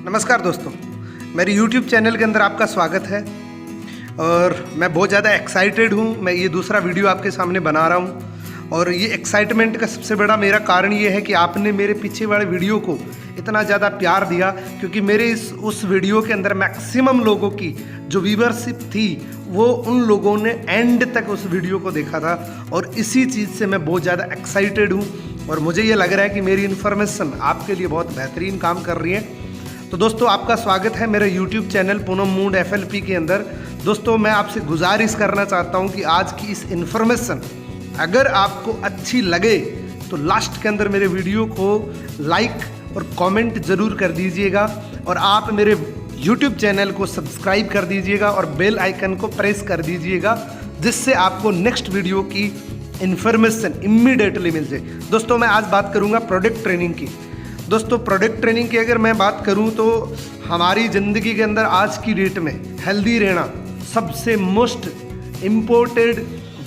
नमस्कार दोस्तों, मेरे YouTube चैनल के अंदर आपका स्वागत है और मैं बहुत ज़्यादा एक्साइटेड हूँ। मैं ये दूसरा वीडियो आपके सामने बना रहा हूँ और ये एक्साइटमेंट का सबसे बड़ा मेरा कारण ये है कि आपने मेरे पीछे वाले वीडियो को इतना ज़्यादा प्यार दिया, क्योंकि मेरे उस वीडियो के अंदर मैक्सिमम लोगों की जो व्यूअरशिप थी वो उन लोगों ने एंड तक उस वीडियो को देखा था और इसी चीज़ से मैं बहुत ज़्यादा एक्साइटेड हूँ और मुझे ये लग रहा है कि मेरी इन्फॉर्मेशन आपके लिए बहुत बेहतरीन काम कर रही है। तो दोस्तों, आपका स्वागत है मेरे YouTube channel Poonam mood FLP के अंदर। दोस्तों, मैं आपसे गुजारिश करना चाहता हूं कि आज की इस इन्फॉर्मेशन अगर आपको अच्छी लगे तो लास्ट के अंदर मेरे वीडियो को लाइक और कमेंट ज़रूर कर दीजिएगा और आप मेरे YouTube चैनल को सब्सक्राइब कर दीजिएगा और बेल आइकन को प्रेस कर दीजिएगा, जिससे आपको नेक्स्ट वीडियो की इन्फॉर्मेशन इम्मीडिएटली मिल जाए। दोस्तों, मैं आज बात करूँगा प्रोडक्ट ट्रेनिंग की। दोस्तों, प्रोडक्ट ट्रेनिंग की अगर मैं बात करूं तो हमारी ज़िंदगी के अंदर आज की डेट में हेल्दी रहना सबसे मोस्ट इम्पोर्टेड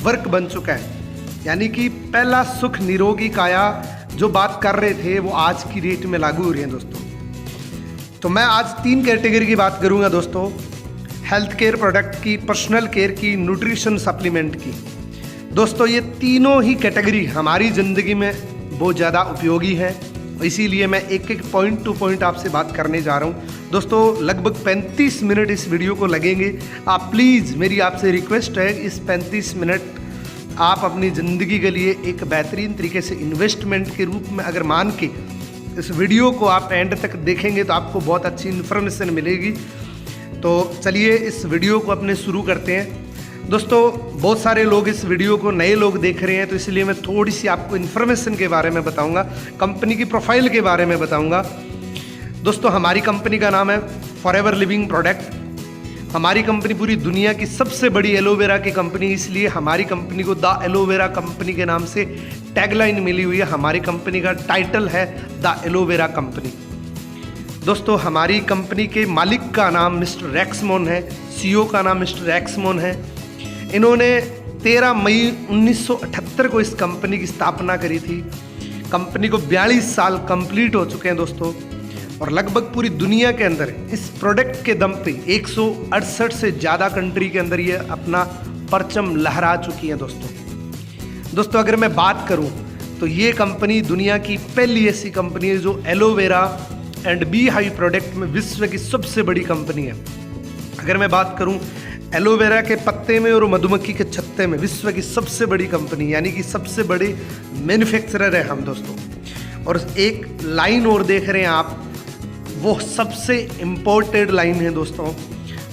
वर्क बन चुका है। यानी कि पहला सुख निरोगी काया जो बात कर रहे थे वो आज की डेट में लागू हो रही है दोस्तों। तो मैं आज 3 कैटेगरी की बात करूंगा दोस्तों, हेल्थ केयर प्रोडक्ट की, पर्सनल केयर की, न्यूट्रिशन सप्लीमेंट की। दोस्तों, ये तीनों ही कैटेगरी हमारी ज़िंदगी में बहुत ज़्यादा उपयोगी है, इसीलिए मैं एक एक पॉइंट टू पॉइंट आपसे बात करने जा रहा हूँ। दोस्तों, लगभग 35 मिनट इस वीडियो को लगेंगे। आप प्लीज़, मेरी आपसे रिक्वेस्ट है, इस 35 मिनट आप अपनी ज़िंदगी के लिए एक बेहतरीन तरीके से इन्वेस्टमेंट के रूप में अगर मान के इस वीडियो को आप एंड तक देखेंगे तो आपको बहुत अच्छी इन्फॉर्मेशन मिलेगी। तो चलिए इस वीडियो को अपने शुरू करते हैं। दोस्तों, बहुत सारे लोग इस वीडियो को नए लोग देख रहे हैं, तो इसलिए मैं थोड़ी सी आपको इन्फॉर्मेशन के बारे में बताऊंगा, कंपनी की प्रोफाइल के बारे में बताऊंगा। दोस्तों, हमारी कंपनी का नाम है फॉरएवर लिविंग प्रोडक्ट। हमारी कंपनी पूरी दुनिया की सबसे बड़ी एलोवेरा की कंपनी, इसलिए हमारी कंपनी को द एलोवेरा कंपनी के नाम से टैगलाइन मिली हुई है। हमारी कंपनी का टाइटल है द एलोवेरा कंपनी। दोस्तों, हमारी कंपनी के मालिक का नाम मिस्टर रैक्समोन है, CEO का नाम मिस्टर रैक्समोन है। इन्होंने 13 मई 1978 को इस कंपनी की स्थापना करी थी। कंपनी को 42 साल कंप्लीट हो चुके हैं दोस्तों, और लगभग पूरी दुनिया के अंदर इस प्रोडक्ट के दम पे 168 से ज़्यादा कंट्री के अंदर ये अपना परचम लहरा चुकी है दोस्तों, अगर मैं बात करूं तो ये कंपनी दुनिया की पहली ऐसी कंपनी है जो aloe vera and beehive product में विश्व की सबसे बड़ी कंपनी है। अगर मैं बात करूं एलोवेरा के पत्ते में और मधुमक्खी के छत्ते में विश्व की सबसे बड़ी कंपनी, यानी कि सबसे बड़े मैन्युफैक्चरर है हम दोस्तों। और एक लाइन और देख रहे हैं आप, वो सबसे इम्पोर्टेड लाइन है दोस्तों,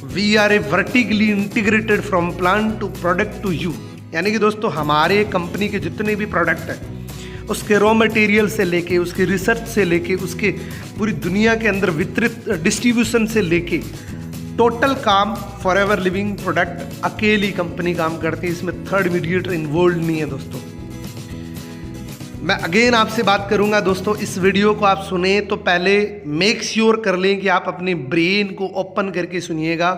we are a vertically integrated from plant to product to you. यानी कि दोस्तों, हमारे कंपनी के जितने भी प्रोडक्ट हैं उसके रॉ मटेरियल से लेके, उसके रिसर्च से लेके, उसके पूरी दुनिया के अंदर वितरित डिस्ट्रीब्यूशन से लेके टोटल काम फॉरएवर लिविंग प्रोडक्ट अकेली कंपनी काम करती है। इसमें थर्ड मीडिएटर इन्वॉल्व नहीं है दोस्तों। मैं अगेन आपसे बात करूंगा दोस्तों, इस वीडियो को आप सुने तो पहले मेक श्योर कर लें कि आप अपने ब्रेन को ओपन करके सुनिएगा।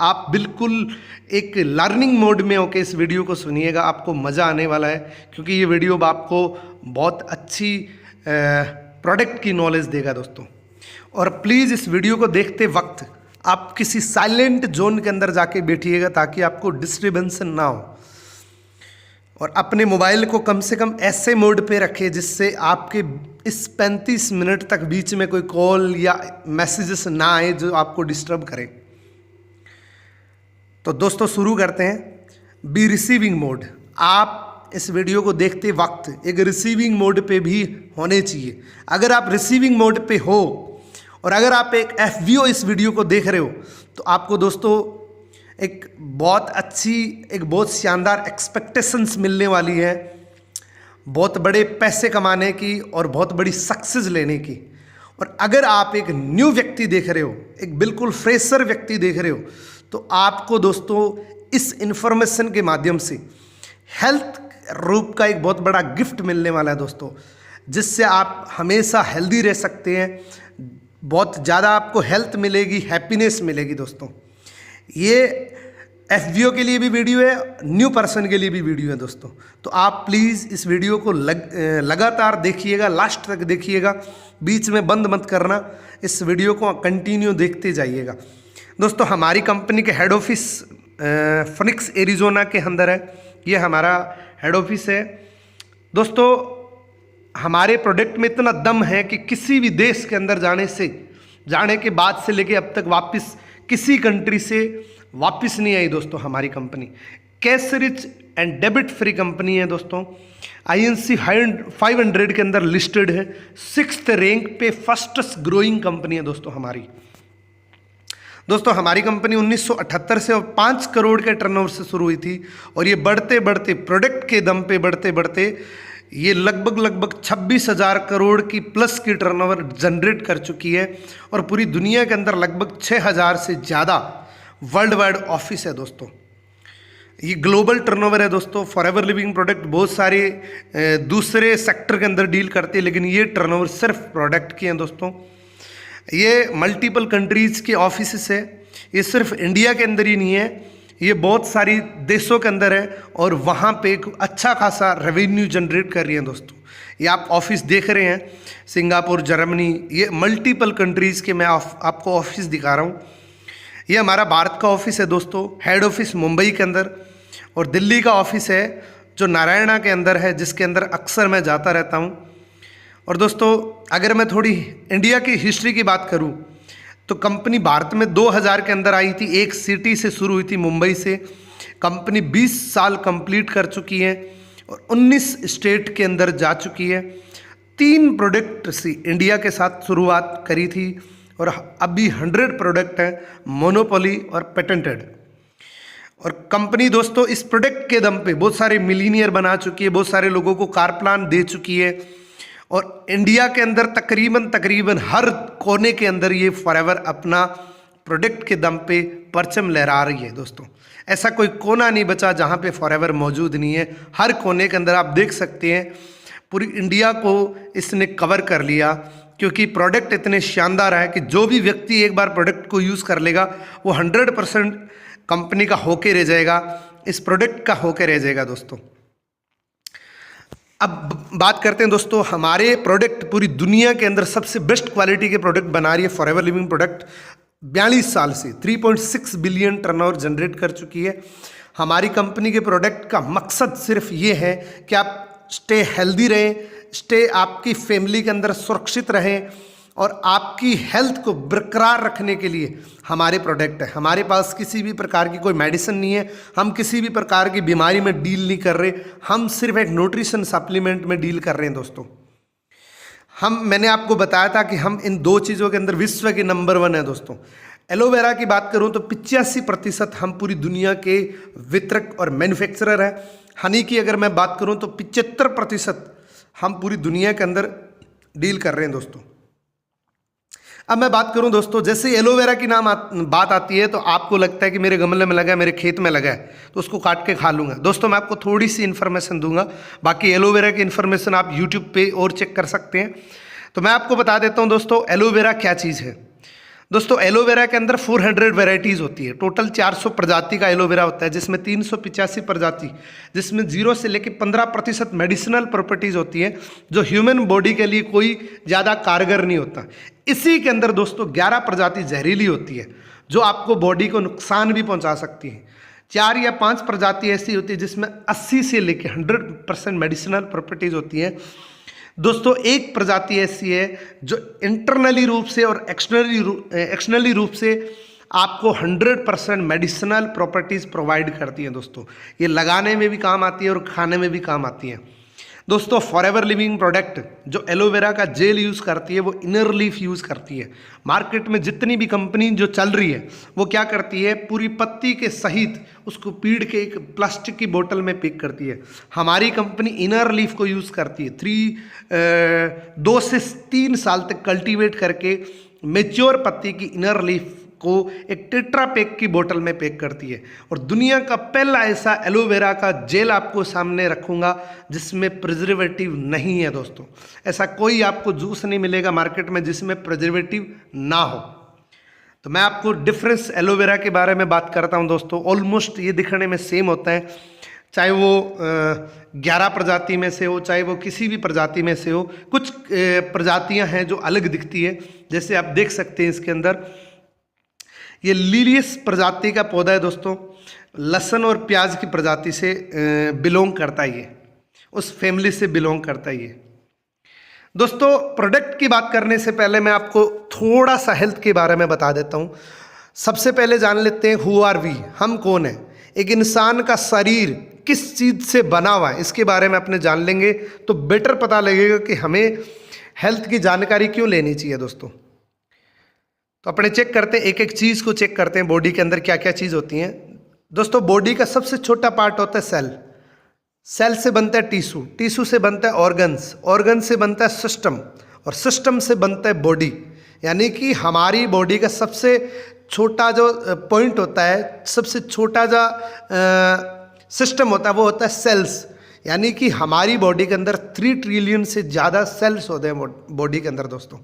आप बिल्कुल एक लर्निंग मोड में होकर इस वीडियो को सुनिएगा, आपको मज़ा आने वाला है, क्योंकि ये वीडियो आपको बहुत अच्छी प्रोडक्ट की नॉलेज देगा दोस्तों। और प्लीज़ इस वीडियो को देखते वक्त आप किसी साइलेंट जोन के अंदर जाके बैठिएगा ताकि आपको डिस्टर्बेंस ना हो, और अपने मोबाइल को कम से कम ऐसे मोड पे रखें जिससे आपके इस 35 मिनट तक बीच में कोई कॉल या मैसेजेस ना आए जो आपको डिस्टर्ब करे। तो दोस्तों, शुरू करते हैं। Be receiving mode. आप इस वीडियो को देखते वक्त एक रिसीविंग मोड पे भी होने चाहिए। अगर आप रिसीविंग मोड पे हो और अगर आप एक FBO इस वीडियो को देख रहे हो तो आपको दोस्तों एक बहुत अच्छी, एक बहुत शानदार एक्सपेक्टेशंस मिलने वाली है, बहुत बड़े पैसे कमाने की और बहुत बड़ी सक्सेस लेने की। और अगर आप एक न्यू व्यक्ति देख रहे हो, एक बिल्कुल फ्रेशर व्यक्ति देख रहे हो, तो आपको दोस्तों इस इन्फॉर्मेशन के माध्यम से हेल्थ रूप का एक बहुत बड़ा गिफ्ट मिलने वाला है दोस्तों, जिससे आप हमेशा हेल्दी रह सकते हैं। बहुत ज़्यादा आपको हेल्थ मिलेगी, हैप्पीनेस मिलेगी दोस्तों। ये एफबीओ के लिए भी वीडियो है, न्यू पर्सन के लिए भी वीडियो है दोस्तों। तो आप प्लीज़ इस वीडियो को लगातार देखिएगा, लास्ट तक देखिएगा, बीच में बंद मत करना, इस वीडियो को कंटिन्यू देखते जाइएगा। दोस्तों हमारी कंपनी के हेड ऑफिस फिनिक्स एरिजोना के अंदर है, ये हमारा हेड ऑफिस है। दोस्तों हमारे प्रोडक्ट में इतना दम है कि किसी भी देश के अंदर जाने के बाद से लेके अब तक वापस किसी कंट्री से वापस नहीं आई दोस्तों। हमारी company cash rich and debit free company है दोस्तों। INC 500 के अंदर लिस्टेड है, 6th रैंक पे फर्स्टेस्ट ग्रोइंग कंपनी है दोस्तों हमारी। दोस्तों हमारी कंपनी 1978 से 5 करोड़ के टर्नओवर से शुरू हुई थी और ये बढ़ते बढ़ते प्रोडक्ट के दम पे बढ़ते बढ़ते ये लगभग 26,000 करोड़ की प्लस की टर्नओवर जनरेट कर चुकी है और पूरी दुनिया के अंदर लगभग 6,000 से ज़्यादा वर्ल्ड वाइड ऑफिस है दोस्तों। ये ग्लोबल टर्नओवर है दोस्तों। फॉरएवर लिविंग प्रोडक्ट बहुत सारे दूसरे सेक्टर के अंदर डील करते हैं, लेकिन ये टर्नओवर सिर्फ प्रोडक्ट की है दोस्तों। ये मल्टीपल कंट्रीज़ के ऑफिस है, ये सिर्फ इंडिया के अंदर ही नहीं है, ये बहुत सारी देशों के अंदर है और वहाँ पे एक अच्छा खासा रेवेन्यू जनरेट कर रही है दोस्तों। ये आप ऑफिस देख रहे हैं, सिंगापुर, जर्मनी, ये मल्टीपल कंट्रीज़ के मैं आपको ऑफिस दिखा रहा हूँ। ये हमारा भारत का ऑफिस है दोस्तों, हेड ऑफिस मुंबई के अंदर, और दिल्ली का ऑफिस है जो नारायणा के अंदर है, जिसके अंदर अक्सर मैं जाता रहता हूँ। और दोस्तों अगर मैं थोड़ी इंडिया की हिस्ट्री की बात करूँ तो कंपनी भारत में 2000 के अंदर आई थी, एक सिटी से शुरू हुई थी, मुंबई से। कंपनी 20 साल कंप्लीट कर चुकी है और 19 स्टेट के अंदर जा चुकी है। 3 प्रोडक्ट से इंडिया के साथ शुरुआत करी थी और अभी 100 प्रोडक्ट हैं, मोनोपोली और पेटेंटेड। और कंपनी दोस्तों इस प्रोडक्ट के दम पे बहुत सारे मिलीनियर बना चुकी है, बहुत सारे लोगों को कार प्लान दे चुकी है और इंडिया के अंदर तकरीबन हर कोने के अंदर ये फॉरएवर अपना प्रोडक्ट के दम पे परचम लहरा रही है दोस्तों। ऐसा कोई कोना नहीं बचा जहाँ पे फॉरएवर मौजूद नहीं है। हर कोने के अंदर आप देख सकते हैं, पूरी इंडिया को इसने कवर कर लिया, क्योंकि प्रोडक्ट इतने शानदार है कि जो भी व्यक्ति एक बार प्रोडक्ट को यूज़ कर लेगा वो 100% कंपनी का होके रह जाएगा, इस प्रोडक्ट का होके रह जाएगा दोस्तों। अब बात करते हैं दोस्तों, हमारे प्रोडक्ट पूरी दुनिया के अंदर सबसे बेस्ट क्वालिटी के प्रोडक्ट बना रही है फॉरएवर लिविंग प्रोडक्ट। 42 साल से 3.6 बिलियन टर्नओवर जनरेट कर चुकी है। हमारी कंपनी के प्रोडक्ट का मकसद सिर्फ ये है कि आप स्टे हेल्दी रहें, स्टे आपकी फैमिली के अंदर सुरक्षित रहें और आपकी हेल्थ को बरकरार रखने के लिए हमारे प्रोडक्ट है। हमारे पास किसी भी प्रकार की कोई मेडिसिन नहीं है, हम किसी भी प्रकार की बीमारी में डील नहीं कर रहे, हम सिर्फ एक न्यूट्रिशन सप्लीमेंट में डील कर रहे हैं दोस्तों। मैंने आपको बताया था कि हम इन 2 चीज़ों के अंदर विश्व के नंबर 1 है दोस्तों। एलोवेरा की बात करूं तो 85% हम पूरी दुनिया के वितरक और मैन्युफैक्चरर हैं। हनी की अगर मैं बात करूं तो 75% हम पूरी दुनिया के अंदर डील कर रहे हैं दोस्तों। अब मैं बात करूं दोस्तों, जैसे एलोवेरा की बात आती है तो आपको लगता है कि मेरे गमले में लगा है, मेरे खेत में लगा है तो उसको काट के खा लूँगा। दोस्तों मैं आपको थोड़ी सी इन्फॉर्मेशन दूंगा, बाकी एलोवेरा की इन्फॉर्मेशन आप यूट्यूब पे और चेक कर सकते हैं। तो मैं आपको बता देता हूं दोस्तों एलोवेरा क्या चीज़ है। दोस्तों एलोवेरा के अंदर 400 वेराइटीज़ होती है, टोटल 400 प्रजाति का एलोवेरा होता है, जिसमें 385 प्रजाति, जिसमें 0 से लेकर 15% मेडिसिनल प्रॉपर्टीज़ होती है, जो ह्यूमन बॉडी के लिए कोई ज़्यादा कारगर नहीं होता। इसी के अंदर दोस्तों 11 प्रजाति जहरीली होती है, जो आपको बॉडी को नुकसान भी पहुँचा सकती है। 4 या 5 प्रजाति ऐसी होती है जिसमें 80 से लेकर 100% मेडिसिनल प्रॉपर्टीज़ होती है। दोस्तों एक प्रजाति ऐसी है जो इंटरनली रूप से और एक्सटर्नली रूप से आपको 100% मेडिसिनल प्रॉपर्टीज़ प्रोवाइड करती हैं दोस्तों। ये लगाने में भी काम आती है और खाने में भी काम आती है दोस्तों। फॉरएवर लिविंग प्रोडक्ट जो एलोवेरा का जेल यूज़ करती है वो इनर लीफ यूज़ करती है। मार्केट में जितनी भी कंपनी जो चल रही है वो क्या करती है, पूरी पत्ती के सहित उसको पीड़ के एक प्लास्टिक की बोतल में पैक करती है। हमारी कंपनी इनर लीफ को यूज़ करती है। 2 से 3 साल तक कल्टीवेट करके मेच्योर पत्ती की इनर लीफ को एक टेट्रा पैक की बोतल में पैक करती है। और दुनिया का पहला ऐसा एलोवेरा का जेल आपको सामने रखूंगा जिसमें प्रिजर्वेटिव नहीं है दोस्तों। ऐसा कोई आपको जूस नहीं मिलेगा मार्केट में जिसमें प्रिजर्वेटिव ना हो। तो मैं आपको डिफरेंस एलोवेरा के बारे में बात करता हूं दोस्तों। ऑलमोस्ट ये दिखने में सेम होता है, चाहे वो 11 प्रजाति में से हो, चाहे वो किसी भी प्रजाति में से हो। कुछ प्रजातियां हैं जो अलग दिखती है, जैसे आप देख सकते हैं इसके अंदर ये लिलियस प्रजाति का पौधा है दोस्तों। लहसुन और प्याज की प्रजाति से बिलोंग करता है, ये उस फैमिली से बिलोंग करता है ये दोस्तों। प्रोडक्ट की बात करने से पहले मैं आपको थोड़ा सा हेल्थ के बारे में बता देता हूँ। सबसे पहले जान लेते हैं हु आर वी, हम कौन है। एक इंसान का शरीर किस चीज़ से बना हुआ है इसके बारे में अपने जान लेंगे तो बेटर पता लगेगा कि हमें हेल्थ की जानकारी क्यों लेनी चाहिए दोस्तों। तो अपने चेक करते हैं, एक एक चीज़ को चेक करते हैं, बॉडी के अंदर क्या क्या चीज़ होती हैं दोस्तों। बॉडी का सबसे छोटा पार्ट होता है सेल, सेल से बनता है टिश्यू, टिश्यू से बनता है ऑर्गन्स, ऑर्गन से बनता है सिस्टम, और सिस्टम से बनता है बॉडी। यानी कि हमारी बॉडी का सबसे छोटा जो पॉइंट होता है, सबसे छोटा जो सिस्टम होता है वो होता है सेल्स। यानी कि हमारी बॉडी के अंदर 3 ट्रिलियन से ज़्यादा सेल्स होते हैं बॉडी के अंदर दोस्तों।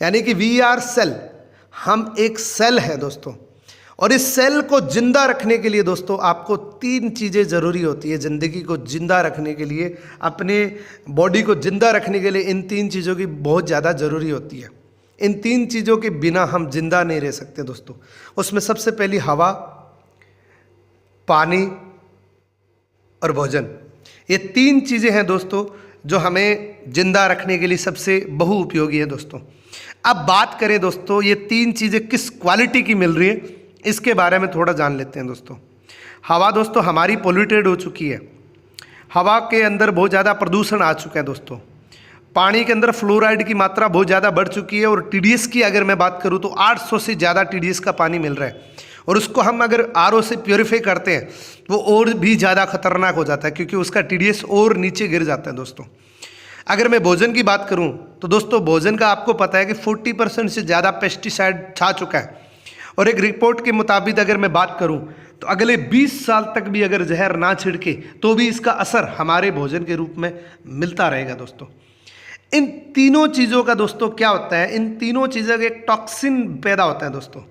यानी कि वी आर सेल, हम एक सेल है दोस्तों। और इस सेल को जिंदा रखने के लिए दोस्तों आपको 3 चीज़ें ज़रूरी होती है। ज़िंदगी को जिंदा रखने के लिए, अपने बॉडी को जिंदा रखने के लिए इन 3 चीज़ों की बहुत ज़्यादा ज़रूरी होती है। इन 3 चीज़ों के बिना हम जिंदा नहीं रह सकते दोस्तों। उसमें सबसे पहली हवा, पानी और भोजन। ये 3 चीज़ें हैं दोस्तों जो हमें जिंदा रखने के लिए सबसे बहुउपयोगी है दोस्तों। अब बात करें दोस्तों ये 3 चीज़ें किस क्वालिटी की मिल रही है इसके बारे में थोड़ा जान लेते हैं दोस्तों। हवा दोस्तों हमारी पोल्यूटेड हो चुकी है, हवा के अंदर बहुत ज़्यादा प्रदूषण आ चुका है दोस्तों। पानी के अंदर फ्लोराइड की मात्रा बहुत ज़्यादा बढ़ चुकी है, और टीडीएस की अगर मैं बात करूँ तो 800 से ज़्यादा टीडीएस का पानी मिल रहा है। और उसको हम अगर आरओ से प्योरीफाई करते हैं वो और भी ज़्यादा खतरनाक हो जाता है, क्योंकि उसका टीडीएस और नीचे गिर जाता है दोस्तों। अगर मैं भोजन की बात करूं तो दोस्तों भोजन का आपको पता है कि 40% से ज़्यादा पेस्टिसाइड छा चुका है। और एक रिपोर्ट के मुताबिक अगर मैं बात करूं तो अगले 20 साल तक भी अगर जहर ना छिड़के तो भी इसका असर हमारे भोजन के रूप में मिलता रहेगा दोस्तों। इन तीनों चीज़ों का दोस्तों क्या होता है, इन तीनों चीज़ों का एक टॉक्सिन पैदा होता है दोस्तों,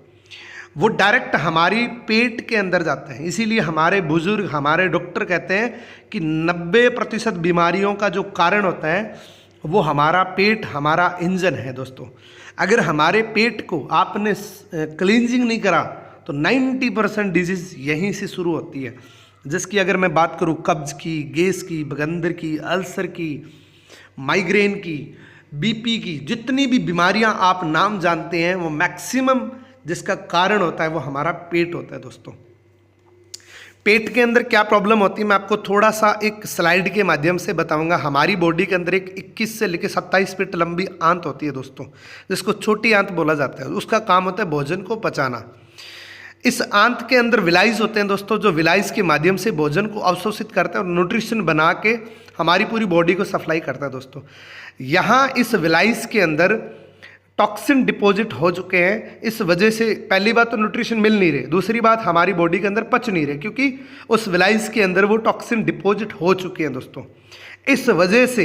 वो डायरेक्ट हमारी पेट के अंदर जाता है। इसीलिए हमारे बुजुर्ग, हमारे डॉक्टर कहते हैं कि 90% बीमारियों का जो कारण होता है वो हमारा पेट, हमारा इंजन है दोस्तों। अगर हमारे पेट को आपने क्लींजिंग नहीं करा तो 90% डिजीज़ यहीं से शुरू होती है। जिसकी अगर मैं बात करूँ कब्ज की, गैस की, बगंदर की, अल्सर की, माइग्रेन की, बीपी की, जितनी भी बीमारियां आप नाम जानते हैं वो मैक्सिमम जिसका कारण होता है वो हमारा पेट होता है दोस्तों। पेट के अंदर क्या प्रॉब्लम होती है मैं आपको थोड़ा सा एक स्लाइड के माध्यम से बताऊंगा। हमारी बॉडी के अंदर एक 21 से लेकर 27 फीट लंबी आंत होती है दोस्तों, जिसको छोटी आंत बोला जाता है। उसका काम होता है भोजन को पचाना। इस आंत के अंदर विलाइज होते हैं दोस्तों, जो विलाइज के माध्यम से भोजन को अवशोषित करते हैं और न्यूट्रिशन बना के हमारी पूरी बॉडी को सप्लाई करता है दोस्तों। यहाँ इस विलाइज के अंदर टॉक्सिन डिपॉजिट हो चुके हैं। इस वजह से पहली बात तो न्यूट्रिशन मिल नहीं रहे, दूसरी बात हमारी बॉडी के अंदर पच नहीं रहे, क्योंकि उस विलाइज के अंदर वो टॉक्सिन डिपॉजिट हो चुके हैं दोस्तों। इस वजह से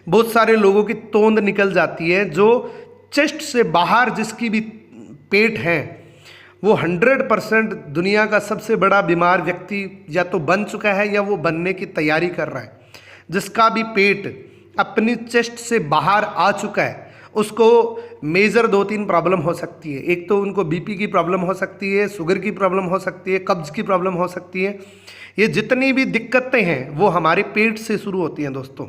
बहुत सारे लोगों की तोंद निकल जाती है। जो चेस्ट से बाहर जिसकी भी पेट है वो 100% दुनिया का सबसे बड़ा बीमार व्यक्ति या तो बन चुका है या वो बनने की तैयारी कर रहा है। जिसका भी पेट अपनी चेस्ट से बाहर आ चुका है उसको मेजर 2-3 प्रॉब्लम हो सकती है। एक तो उनको बीपी की प्रॉब्लम हो सकती है, शुगर की प्रॉब्लम हो सकती है, कब्ज की प्रॉब्लम हो सकती है। ये जितनी भी दिक्कतें हैं वो हमारे पेट से शुरू होती हैं दोस्तों।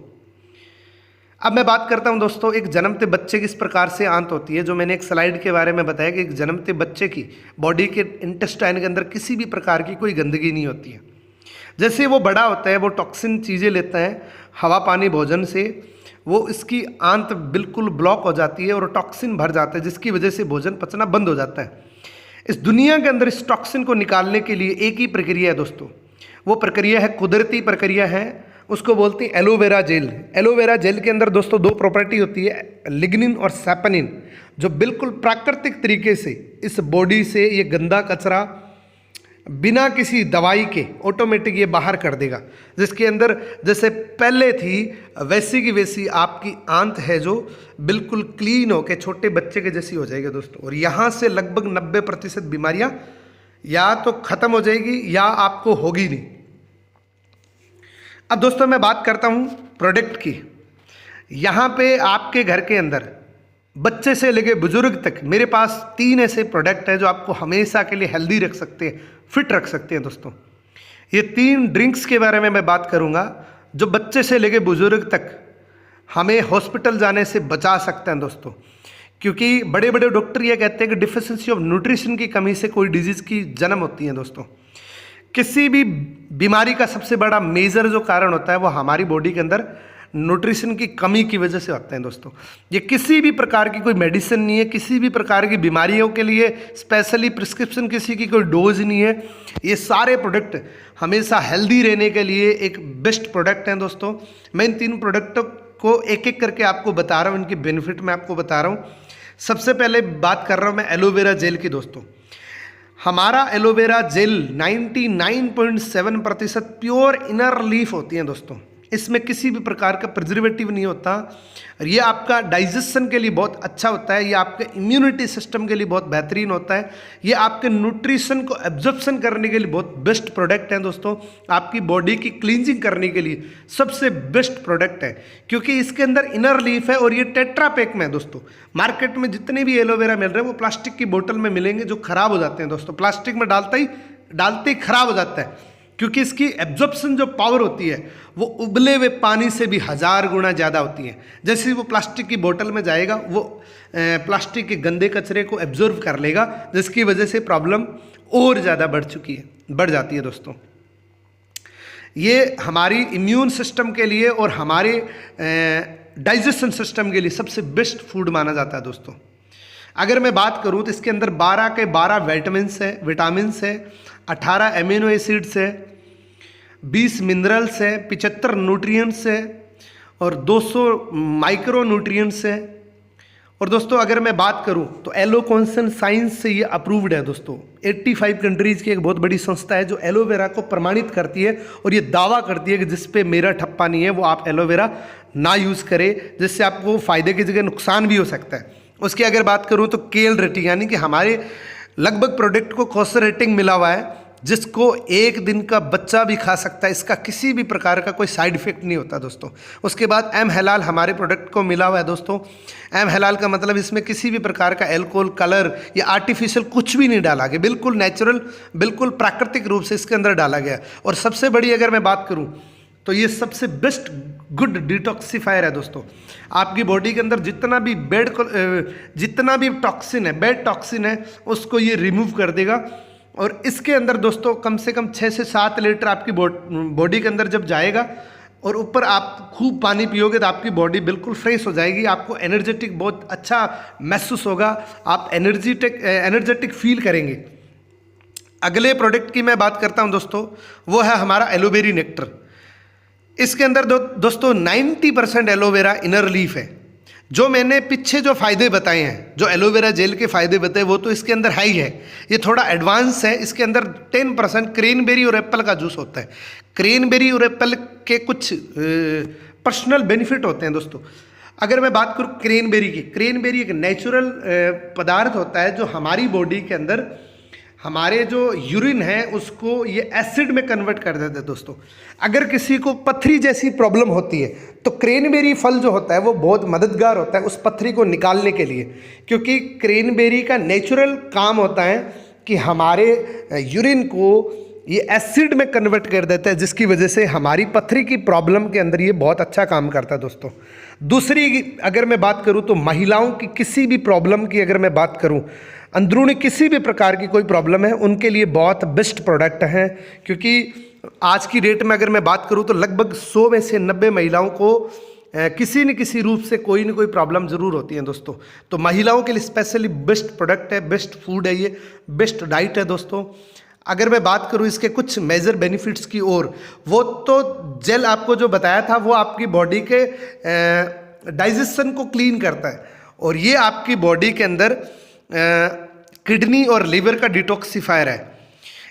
अब मैं बात करता हूं दोस्तों एक जन्मते बच्चे किस प्रकार से आंत होती है। जो मैंने एक स्लाइड के बारे में बताया कि एक जन्मते बच्चे की बॉडी के इंटेस्टाइन के अंदर किसी भी प्रकार की कोई गंदगी नहीं होती है। जैसे वो बड़ा होता है वो टॉक्सिन चीज़ें लेता है हवा, पानी, भोजन से, वो इसकी आंत बिल्कुल ब्लॉक हो जाती है और टॉक्सिन भर जाता है, जिसकी वजह से भोजन पचना बंद हो जाता है। इस दुनिया के अंदर इस टॉक्सिन को निकालने के लिए एक ही प्रक्रिया है दोस्तों। वो प्रक्रिया है, कुदरती प्रक्रिया है, उसको बोलते हैं एलोवेरा जेल। एलोवेरा जेल के अंदर दोस्तों 2 प्रॉपर्टी होती है, लिग्निन और सैपनिन, जो बिल्कुल प्राकृतिक तरीके से इस बॉडी से ये गंदा कचरा बिना किसी दवाई के ऑटोमेटिक ये बाहर कर देगा। जिसके अंदर जैसे पहले थी वैसी की वैसी आपकी आंत है जो बिल्कुल क्लीन होके छोटे बच्चे के जैसी हो जाएगी दोस्तों। और यहाँ से लगभग 90% बीमारियाँ या तो ख़त्म हो जाएगी या आपको होगी नहीं। अब दोस्तों मैं बात करता हूँ प्रोडक्ट की। यहाँ पे आपके घर के अंदर बच्चे से लेके बुजुर्ग तक मेरे पास 3 ऐसे प्रोडक्ट हैं जो आपको हमेशा के लिए हेल्दी रख सकते हैं, फिट रख सकते हैं दोस्तों। ये 3 ड्रिंक्स के बारे में मैं बात करूंगा जो बच्चे से लेके बुजुर्ग तक हमें हॉस्पिटल जाने से बचा सकते हैं दोस्तों। क्योंकि बड़े बड़े डॉक्टर ये कहते हैं कि डिफिशिएंसी ऑफ न्यूट्रिशन की कमी से कोई डिजीज़ की जन्म होती है दोस्तों। किसी भी बीमारी का सबसे बड़ा मेजर जो कारण होता है वो हमारी बॉडी के अंदर न्यूट्रिशन की कमी की वजह से होते हैं दोस्तों। ये किसी भी प्रकार की कोई मेडिसिन नहीं है, किसी भी प्रकार की बीमारियों के लिए स्पेशली प्रिस्क्रिप्शन किसी की कोई डोज नहीं है। ये सारे प्रोडक्ट हमेशा हेल्दी रहने के लिए एक बेस्ट प्रोडक्ट हैं दोस्तों। मैं इन 3 प्रोडक्टों को एक एक करके आपको बता रहा हूँ, इनकी बेनिफिट मैं आपको बता रहा हूँ। सबसे पहले बात कर रहा हूँ मैं एलोवेरा जेल की दोस्तों। हमारा aloe vera gel 99.7% pure inner leaf होती है दोस्तों। इसमें किसी भी प्रकार का प्रिजर्वेटिव नहीं होता और ये आपका डाइजेशन के लिए बहुत अच्छा होता है। ये आपके इम्यूनिटी सिस्टम के लिए बहुत बेहतरीन होता है। ये आपके न्यूट्रिशन को एब्जॉर्प्शन करने के लिए बहुत बेस्ट प्रोडक्ट है दोस्तों। आपकी बॉडी की क्लींजिंग करने के लिए सबसे बेस्ट प्रोडक्ट है क्योंकि इसके अंदर इनर लीफ है और ये टेट्रा पैक में है दोस्तों। मार्केट में जितने भी एलोवेरा मिल रहे हैं वो प्लास्टिक की बोतल में मिलेंगे जो खराब हो जाते हैं दोस्तों। प्लास्टिक में डालते ही खराब हो जाता है क्योंकि इसकी एब्जॉर्प्शन जो पावर होती है वो उबले हुए पानी से भी 1000 गुना ज़्यादा होती है। जैसे वो प्लास्टिक की बोतल में जाएगा वो प्लास्टिक के गंदे कचरे को एब्जॉर्व कर लेगा, जिसकी वजह से प्रॉब्लम और ज़्यादा बढ़ जाती है दोस्तों। ये हमारी इम्यून सिस्टम के लिए और हमारे डाइजेशन सिस्टम के लिए सबसे बेस्ट फूड माना जाता है दोस्तों। अगर मैं बात करूँ तो इसके अंदर 12 के 12 विटामिन्स है, 18 एमिनो एसिड्स है, 20 मिनरल्स है, 75 न्यूट्रिएंट्स है और 200 माइक्रो न्यूट्रिएंट्स है। और दोस्तों अगर मैं बात करूं तो एलोकॉन्सन साइंस से ये अप्रूव्ड है दोस्तों। 85 कंट्रीज़ की एक बहुत बड़ी संस्था है जो एलोवेरा को प्रमाणित करती है और ये दावा करती है कि जिस पे मेरा ठप्पा नहीं है वो आप एलोवेरा ना यूज़ करें, जिससे आपको फ़ायदे की जगह नुकसान भी हो सकता है। उसकी अगर बात करूँ तो केल रेटिंग यानी कि हमारे लगभग प्रोडक्ट को कॉस्टर रेटिंग मिला हुआ है जिसको 1 दिन का बच्चा भी खा सकता है। इसका किसी भी प्रकार का कोई साइड इफेक्ट नहीं होता दोस्तों। उसके बाद एम हलाल हमारे प्रोडक्ट को मिला हुआ है दोस्तों। एम हलाल का मतलब इसमें किसी भी प्रकार का एल्कोहल, कलर या आर्टिफिशियल कुछ भी नहीं डाला गया, बिल्कुल नेचुरल, बिल्कुल प्राकृतिक रूप से इसके अंदर डाला गया। और सबसे बड़ी अगर मैं बात करूँ तो ये सबसे बेस्ट गुड डिटॉक्सिफायर है दोस्तों। आपकी बॉडी के अंदर जितना भी टॉक्सिन है, बैड टॉक्सिन है, उसको ये रिमूव कर देगा। और इसके अंदर दोस्तों कम से कम 6 से 7 लीटर आपकी बॉडी के अंदर जब जाएगा और ऊपर आप खूब पानी पियोगे तो आपकी बॉडी बिल्कुल फ्रेश हो जाएगी। आपको एनर्जेटिक बहुत अच्छा महसूस होगा, आप एनर्जेटिक फील करेंगे। अगले प्रोडक्ट की मैं बात करता हूं दोस्तों, वो है हमारा एलोवेरी नेक्टर। इसके अंदर दोस्तों 90% एलोवेरा इनर लीफ है। जो मैंने पीछे जो फ़ायदे बताए हैं, जो एलोवेरा जेल के फ़ायदे बताए वो तो इसके अंदर है ही है। ये थोड़ा एडवांस है। इसके अंदर 10% क्रेनबेरी और एप्पल का जूस होता है। क्रेनबेरी और एप्पल के कुछ पर्सनल बेनिफिट होते हैं दोस्तों। अगर मैं बात करूँ क्रेनबेरी एक नेचुरल पदार्थ होता है जो हमारी बॉडी के अंदर हमारे जो यूरिन है उसको ये एसिड में कन्वर्ट कर देते हैं दोस्तों। अगर किसी को पथरी जैसी प्रॉब्लम होती है तो क्रेनबेरी फल जो होता है वो बहुत मददगार होता है उस पथरी को निकालने के लिए, क्योंकि क्रेनबेरी का नेचुरल काम होता है कि हमारे यूरिन को ये एसिड में कन्वर्ट कर देता है, जिसकी वजह से हमारी पथरी की प्रॉब्लम के अंदर ये बहुत अच्छा काम करता है दोस्तों। दूसरी अगर मैं बात करूँ तो महिलाओं की किसी भी प्रॉब्लम की अगर मैं बात करूँ, अंदरूनी किसी भी प्रकार की कोई प्रॉब्लम है, उनके लिए बहुत बेस्ट प्रोडक्ट हैं। क्योंकि आज की डेट में अगर मैं बात करूं तो लगभग 100 में से 90 महिलाओं को किसी न किसी रूप से कोई न कोई प्रॉब्लम ज़रूर होती है दोस्तों। तो महिलाओं के लिए स्पेशली बेस्ट प्रोडक्ट है, बेस्ट फूड है, ये बेस्ट डाइट है दोस्तों। अगर मैं बात करूं इसके कुछ मेजर बेनिफिट्स की ओर, वो तो जेल आपको जो बताया था वो आपकी बॉडी के डाइजेशन को क्लीन करता है और ये आपकी बॉडी के अंदर किडनी और लीवर का डिटॉक्सिफायर है।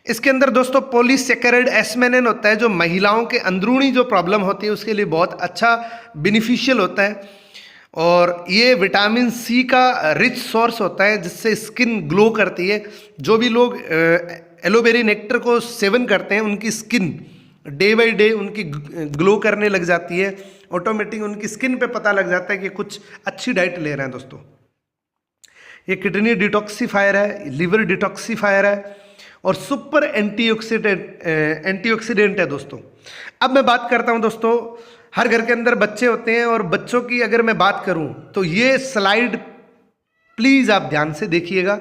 इसके अंदर दोस्तों पॉलीसैकेराइड एस्मेनिन होता है, जो महिलाओं के अंदरूनी जो प्रॉब्लम होती है उसके लिए बहुत अच्छा बेनिफिशियल होता है। और ये विटामिन सी का रिच सोर्स होता है जिससे स्किन ग्लो करती है। जो भी लोग एलोवेरा नेक्टर को सेवन करते हैं उनकी स्किन डे बाई डे उनकी ग्लो करने लग जाती है। ऑटोमेटिक उनकी स्किन पे पता लग जाता है कि कुछ अच्छी डाइट ले रहे हैं दोस्तों। ये किडनी डिटॉक्सीफायर है, लिवर डिटॉक्सीफायर है और सुपर एंटीऑक्सीडेंट है दोस्तों। अब मैं बात करता हूं दोस्तों, हर घर के अंदर बच्चे होते हैं और बच्चों की अगर मैं बात करूं तो ये स्लाइड प्लीज़ आप ध्यान से देखिएगा,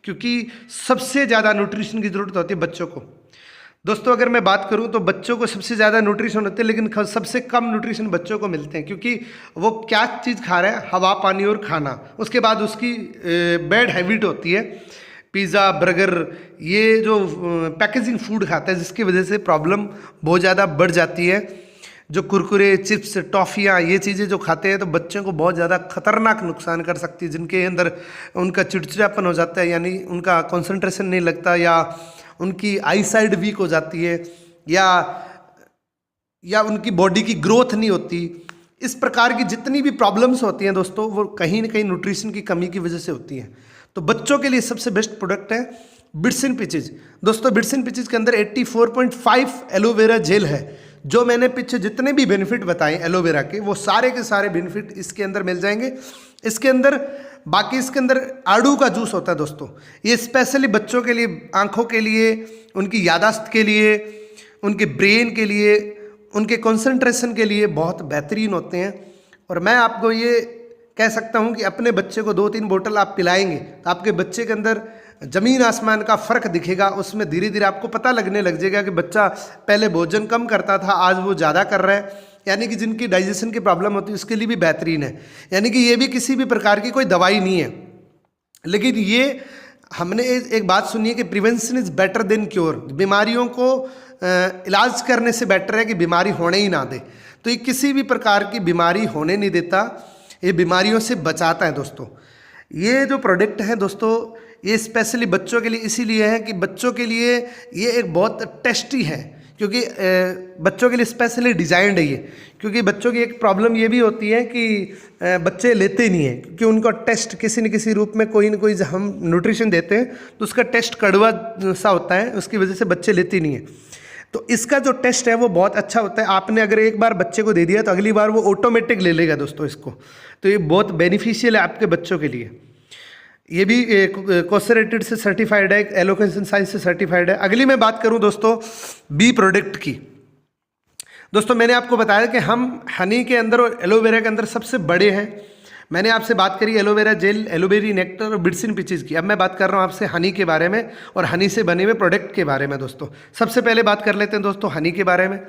क्योंकि सबसे ज़्यादा न्यूट्रिशन की ज़रूरत होती है बच्चों को। दोस्तों अगर मैं बात करूं तो बच्चों को सबसे ज़्यादा न्यूट्रिशन होते हैं, लेकिन सबसे कम न्यूट्रिशन बच्चों को मिलते हैं, क्योंकि वो क्या चीज़ खा रहा है, हवा पानी और खाना। उसके बाद उसकी बैड हैबिट होती है पिज़्ज़ा बर्गर, ये जो पैकेजिंग फूड खाता है, जिसकी वजह से प्रॉब्लम बहुत ज़्यादा बढ़ जाती है। जो कुरकुरे चिप्स टॉफ़ियाँ ये चीज़ें जो खाते हैं तो बच्चों को बहुत ज़्यादा खतरनाक नुकसान कर सकती है, जिनके अंदर उनका चिड़चिड़ापन हो जाता है, यानी उनका कंसंट्रेशन नहीं लगता, या उनकी आई साइड वीक हो जाती है, या उनकी बॉडी की ग्रोथ नहीं होती। इस प्रकार की जितनी भी प्रॉब्लम्स होती हैं दोस्तों, वो कहीं ना कहीं न्यूट्रिशन की कमी की वजह से होती हैं। तो बच्चों के लिए सबसे बेस्ट प्रोडक्ट है बिट्स इन पीचेज। दोस्तों बिट्स इन पीचेज के अंदर 84.5 एलोवेरा जेल है। जो मैंने पीछे जितने भी बेनिफिट बताए एलोवेरा के, वो सारे के सारे बेनिफिट इसके अंदर मिल जाएंगे। इसके अंदर बाकी इसके अंदर आड़ू का जूस होता है दोस्तों, ये स्पेशली बच्चों के लिए, आंखों के लिए, उनकी यादाश्त के लिए, उनके ब्रेन के लिए, उनके कंसंट्रेशन के लिए बहुत बेहतरीन होते हैं। और मैं आपको ये कह सकता हूँ कि अपने बच्चे को 2-3 बोतल आप पिलाएंगे तो आपके बच्चे के अंदर ज़मीन आसमान का फ़र्क दिखेगा। उसमें धीरे धीरे आपको पता लगने लग जाएगा कि बच्चा पहले भोजन कम करता था, आज वो ज़्यादा कर रहा है। यानी कि जिनकी डाइजेशन की प्रॉब्लम होती है उसके लिए भी बेहतरीन है। यानी कि ये भी किसी भी प्रकार की कोई दवाई नहीं है, लेकिन ये हमने एक बात सुनी है कि prevention is better than cure. बीमारियों को इलाज करने से बेटर है कि बीमारी होने ही ना दे। तो ये किसी भी प्रकार की बीमारी होने नहीं देता, ये बीमारियों से बचाता है दोस्तों। ये जो प्रोडक्ट है दोस्तों, ये स्पेशली बच्चों के लिए इसीलिए है कि बच्चों के लिए ये एक बहुत टेस्टी है, क्योंकि बच्चों के लिए स्पेशली डिज़ाइंड है ये। क्योंकि बच्चों की एक प्रॉब्लम ये भी होती है कि बच्चे लेते नहीं हैं, क्योंकि उनका टेस्ट किसी न किसी रूप में कोई न कोई हम न्यूट्रिशन देते हैं तो उसका टेस्ट कड़वा सा होता है, उसकी वजह से बच्चे लेते नहीं हैं। तो इसका जो टेस्ट है वो बहुत अच्छा होता है। आपने अगर एक बार बच्चे को दे दिया तो अगली बार वो ऑटोमेटिक ले लेगा दोस्तों इसको। तो ये बहुत बेनिफिशियल है आपके बच्चों के लिए। ये भी कोसरेटेड से सर्टिफाइड है, एलोकेशन साइंस से सर्टिफाइड है। अगली मैं बात करूं दोस्तों बी प्रोडक्ट की। दोस्तों मैंने आपको बताया कि हम हनी के अंदर और एलोवेरा के अंदर सबसे बड़े हैं। मैंने आपसे बात करी एलोवेरा जेल, एलोवेरी नेक्टर और बिट्स इन पीचेज की। अब मैं बात कर रहा हूँ आपसे हनी के बारे में और हनी से बने हुए प्रोडक्ट के बारे में दोस्तों। सबसे पहले बात कर लेते हैं दोस्तों हनी के बारे में।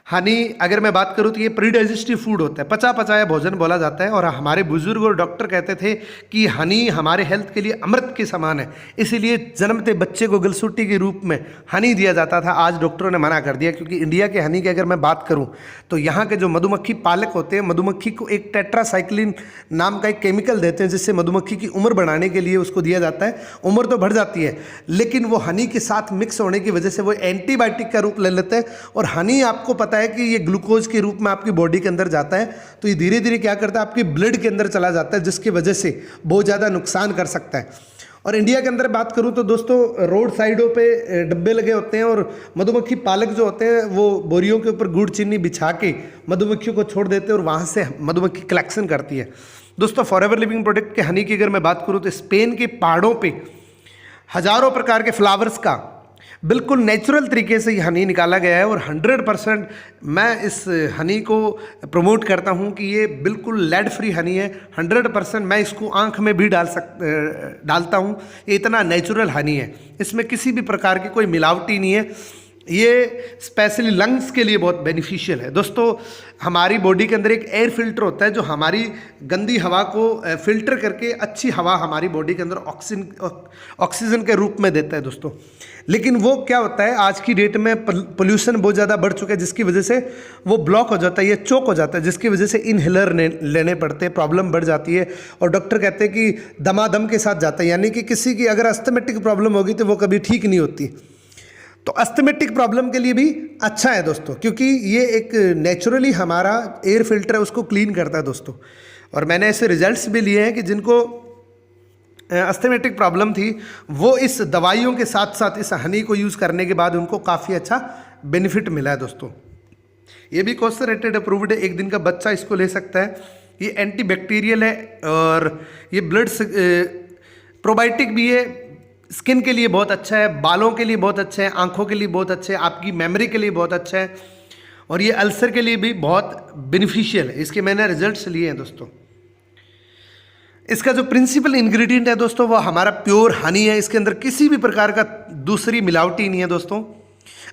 हनी अगर मैं बात करूँ तो ये प्री डाइजेस्टिव फूड होता है, पचा पचाया भोजन बोला जाता है। और हमारे बुजुर्ग और डॉक्टर कहते थे कि हनी हमारे हेल्थ के लिए अमृत के समान है, इसीलिए जन्मते बच्चे को गलसूटी के रूप में हनी दिया जाता था। आज डॉक्टरों ने मना कर दिया, क्योंकि इंडिया के हनी की अगर मैं बात करूँ तो यहाँ के जो मधुमक्खी पालक होते हैं, मधुमक्खी को एक टेट्रासाइक्लिन नाम का एक केमिकल देते हैं, जिससे मधुमक्खी की उम्र बढ़ाने के लिए उसको दिया जाता है। उम्र तो बढ़ जाती है, लेकिन वो हनी के साथ मिक्स होने की वजह से वो एंटीबायोटिक का रूप ले लेते हैं। और हनी आपको पता है कि ये ग्लूकोज के रूप में आपकी बॉडी के अंदर जाता है, तो ये धीरे धीरे क्या करता है आपके ब्लड के अंदर चला जाता है, जिसकी वजह से बहुत ज़्यादा नुकसान कर सकता है। और इंडिया के अंदर बात करूं तो दोस्तों रोड साइडों पे डब्बे लगे होते हैं और मधुमक्खी पालक जो होते हैं वो बोरियों के ऊपर गुड़ चीनी बिछा के मधुमक्खियों को छोड़ देते हैं और वहाँ से मधुमक्खी कलेक्शन करती है। दोस्तों फॉरएवर लिविंग प्रोडक्ट के हनी की अगर मैं बात करूँ तो स्पेन के पहाड़ों पर हज़ारों प्रकार के फ्लावर्स का बिल्कुल नेचुरल तरीके से ये हनी निकाला गया है। और 100% मैं इस हनी को प्रमोट करता हूँ कि ये बिल्कुल लेड फ्री हनी है। 100% मैं इसको आँख में भी डालता हूँ। ये इतना नेचुरल हनी है, इसमें किसी भी प्रकार की कोई मिलावटी नहीं है। ये स्पेशली लंग्स के लिए बहुत बेनिफिशियल है। दोस्तों हमारी बॉडी के अंदर एक एयर फिल्टर होता है जो हमारी गंदी हवा को फिल्टर करके अच्छी हवा हमारी बॉडी के अंदर ऑक्सीजन के रूप में देता है दोस्तों। लेकिन वो क्या होता है आज की डेट में पोल्यूशन बहुत ज़्यादा बढ़ चुका है, जिसकी वजह से वो ब्लॉक हो जाता है, ये चोक हो जाता है, जिसकी वजह से इनहेलर लेने पड़ते हैं, प्रॉब्लम बढ़ जाती है। और डॉक्टर कहते हैं कि दमादम के साथ जाता है, यानी कि किसी की अगर अस्थमेटिक प्रॉब्लम होगी तो वो कभी ठीक नहीं होती। तो अस्थमेटिक प्रॉब्लम के लिए भी अच्छा है दोस्तों, क्योंकि ये एक नेचुरली हमारा एयर फिल्टर है उसको क्लीन करता है दोस्तों। और मैंने ऐसे रिजल्ट्स भी लिए हैं कि जिनको अस्थमेटिक प्रॉब्लम थी वो इस दवाइयों के साथ साथ इस हनी को यूज़ करने के बाद उनको काफ़ी अच्छा बेनिफिट मिला है दोस्तों। ये भी कॉस्ट रेटेड अप्रूव्ड है, 1 दिन का बच्चा इसको ले सकता है। ये एंटीबैक्टीरियल है और ये ब्लड प्रोबायोटिक भी है, स्किन के लिए बहुत अच्छा है, बालों के लिए बहुत अच्छा है, आंखों के लिए बहुत अच्छा है, आपकी मेमोरी के लिए बहुत अच्छा है, और ये अल्सर के लिए भी बहुत बेनिफिशियल है। इसके मैंने रिजल्ट्स लिए हैं दोस्तों। इसका जो प्रिंसिपल इंग्रेडिएंट है दोस्तों वो हमारा प्योर हनी है, इसके अंदर किसी भी प्रकार का दूसरी मिलावटी नहीं है दोस्तों।